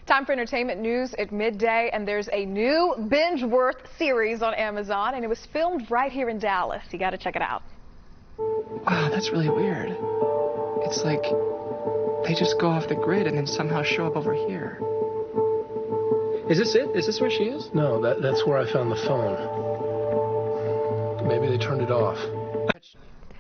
Time for entertainment news at midday, and there's a new binge-worth series on Amazon, and it was filmed right here in Dallas. You got to check it out. Wow, that's really weird. It's like they just go off the grid and then somehow show up over here. Is this it? Is this where she is? No, that's where I found the phone. Maybe they turned it off.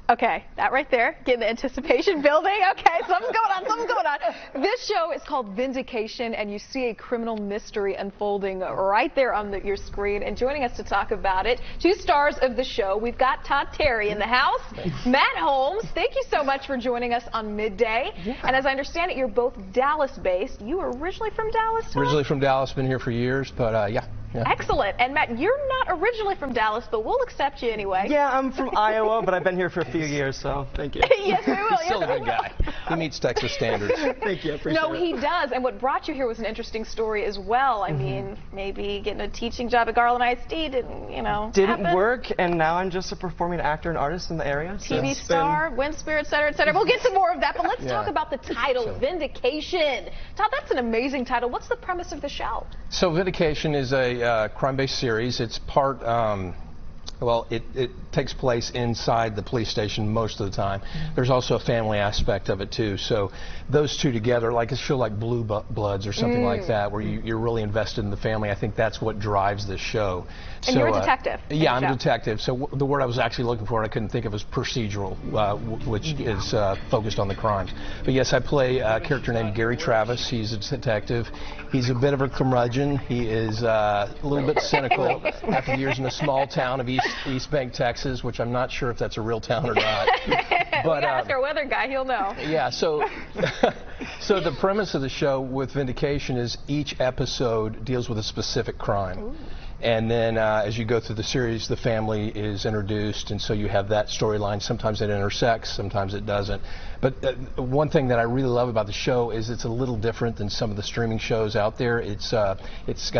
Okay, that right there, getting the anticipation building. Okay, something's going on, something's going on. This show is called Vindication, and you see a criminal mystery unfolding right there on your screen. And joining us to talk about it, two stars of the show, we've got Todd Terry in the house. Matt Holmes, thank you so much for joining us on Midday. Yeah. And as I understand it, you're both Dallas-based. You were originally from Dallas, Todd? Originally from Dallas, been here for years, but yeah. Excellent. And Matt, you're not originally from Dallas, but we'll accept you anyway. Yeah, I'm from Iowa, but I've been here for a few years, so thank you. Yes, we will. He's still a good guy. He meets Texas standards. Thank you. I appreciate it. No, he does. And what brought you here was an interesting story as well. I mean, maybe getting a teaching job at Garland ISD didn't, didn't work, and now I'm just a performing actor and artist in the area. So TV star, wind spirit, et cetera, et cetera. We'll get to more of that, but let's talk about the title, Vindication. Todd, that's an amazing title. What's the premise of the show? So Vindication is a crime-based series. It's part, well, it takes place inside the police station most of the time. There's also a family aspect of it too. So those two together, like it's feel like Blue Bloods or something like that, where you're really invested in the family. I think that's what drives this show. And you're a detective. Yeah, I'm a detective. So the word I was actually looking for, and I couldn't think of, was procedural, which is focused on the crimes. But yes, I play a character named Gary Travis. He's a detective. He's a bit of a curmudgeon. He is a little bit cynical after years in a small town of East Bank, Texas, which I'm not sure if that's a real town or not. But ask our weather guy, he'll know. Yeah, so the premise of the show with Vindication is each episode deals with a specific crime. Ooh. And then as you go through the series, the family is introduced, and so you have that storyline. Sometimes it intersects, sometimes it doesn't. But one thing that I really love about the show is it's a little different than some of the streaming shows out there. It's got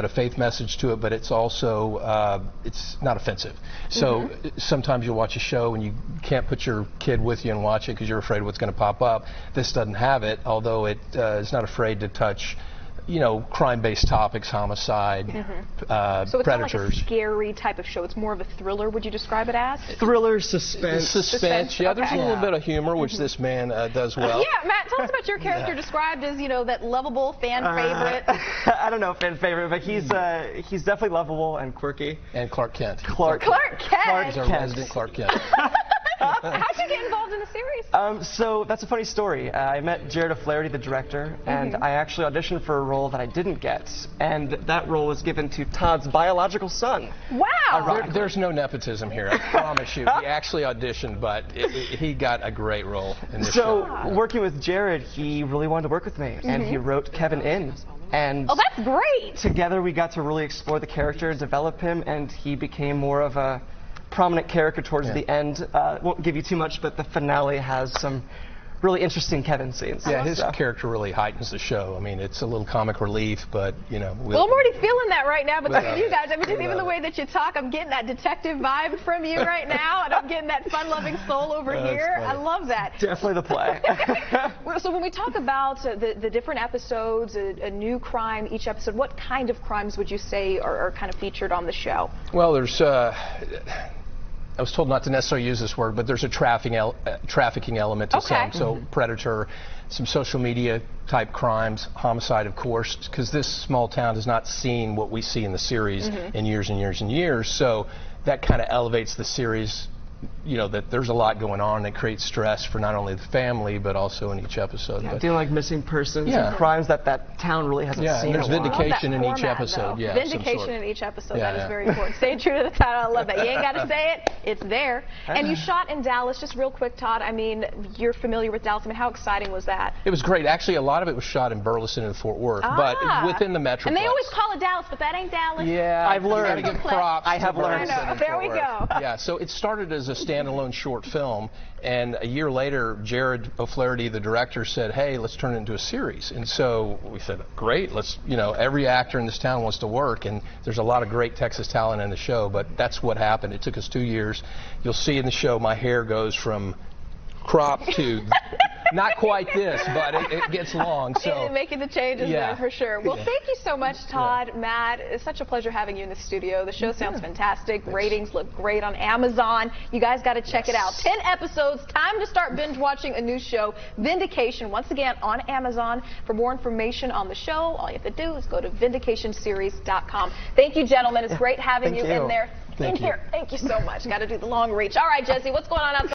a faith message to it, but it's also it's not offensive. So sometimes you'll watch a show and you can't put your kid with you and watch it because you're afraid what's going to pop up. This doesn't have it, although it is not afraid to touch crime-based topics, homicide, so it's predators. Not like a scary type of show. It's more of a thriller. Would you describe it as? Thriller, suspense. Suspense. Yeah, there's a little bit of humor, which this man does well. Yeah, Matt, tell us about your character described as, that lovable fan favorite. I don't know, fan favorite, but he's definitely lovable and quirky. And Clark Kent. Clark Kent. He's our resident Clark Kent. How'd you get involved in the series? So that's a funny story. I met Jared O'Flaherty, the director, and I actually auditioned for a role that I didn't get, and that role was given to Todd's biological son. Wow! There's no nepotism here, I promise you. He actually auditioned, but he got a great role in this show. So working with Jared, he really wanted to work with me, and he wrote Kevin in. And that's great! Together we got to really explore the character, develop him, and he became more of a prominent character towards the end. Won't give you too much, but the finale has some really interesting Kevin scenes. Yeah, his character really heightens the show. I mean, it's a little comic relief, but well, I'm already feeling that right now between you guys. I mean, just even the way that you talk, I'm getting that detective vibe from you right now, and I'm getting that fun-loving soul over here. I love that. Definitely the play. So when we talk about the different episodes, a new crime each episode, what kind of crimes would you say are kind of featured on the show? Well, there's I was told not to necessarily use this word, but there's a trafficking element to some. So predator, some social media type crimes, homicide, of course, because this small town has not seen what we see in the series in years and years and years. So that kind of elevates the series. That there's a lot going on that creates stress for not only the family but also in each episode. Yeah, dealing like missing persons and crimes that town really hasn't seen. Yeah, there's vindication in each episode. Yeah, vindication in each episode. That is very important. Stay true to the title. I love that. You ain't got to say it. It's there. And you shot in Dallas. Just real quick, Todd. I mean, you're familiar with Dallas. I mean, how exciting was that? It was great. Actually, a lot of it was shot in Burleson and Fort Worth, but within the metroplex. And they always call it Dallas, but that ain't Dallas. Yeah, I've learned. You gotta give props. I have learned. I know. There we go. Yeah, so it started as a standalone short film, and a year later, Jared O'Flaherty, the director, said, "Hey, let's turn it into a series." And so we said, "Great, let's." Every actor in this town wants to work, and there's a lot of great Texas talent in the show. But that's what happened. It took us 2 years. You'll see in the show, my hair goes from crop to Not quite this, but it gets long. So making the changes Yeah. there for sure. Well, Yeah. thank you so much, Todd, Matt. It's such a pleasure having you in the studio. The show sounds fantastic. Ratings look great on Amazon. You guys got to check it out. 10 episodes. Time to start binge watching a new show, Vindication, once again on Amazon. For more information on the show, all you have to do is go to vindicationseries.com. Thank you, gentlemen. It's great having Thank you in you. there. Thank you. Here. Thank you so much. Got to do the long reach. All right, Jesse, what's going on outside?